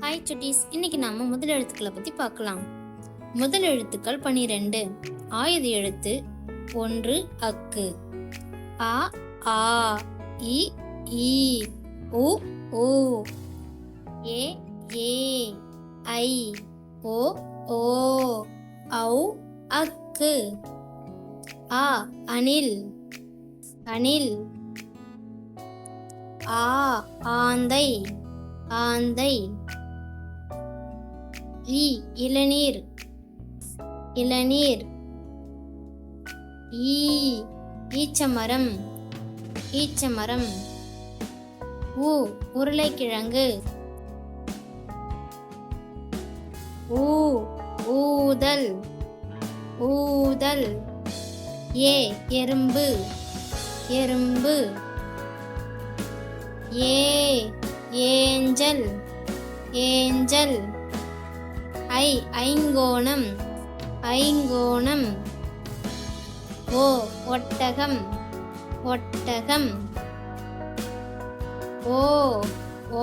Hi சுட்டீஸ், இன்னைக்கு நாம முதல் எழுத்துக்களை பத்தி பார்க்கலாம். முதல் எழுத்துக்கள் 12. ஆயுத எழுத்து 1 அக்கு. அ ஆ இ ஈ உ ஊ ஏ ஏ ஐ ஓ ஓ ஔ அக்கு. ஆ அணில் அணில். ஆ ஆந்தை ஆந்தை. இளநீர் இளநீர். ஈச்சமரம் ஈச்சமரம். உருளைக்கிழங்கு. ஊதல் ஊதல். எறும்பு எறும்பு. Angel angel. ஐங்கோணம் ஐங்கோணம். ஒட்டகம் ஒட்டகம்.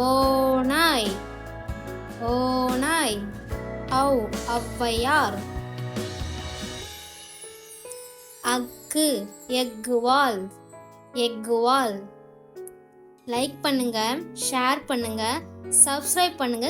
ஓநாய் ஓநாய். ஔவையார். அக்கு எக்குவால் எக்குவால். லைக் பண்ணுங்க, ஷேர் பண்ணுங்க, சப்ஸ்கிரைப் பண்ணுங்க.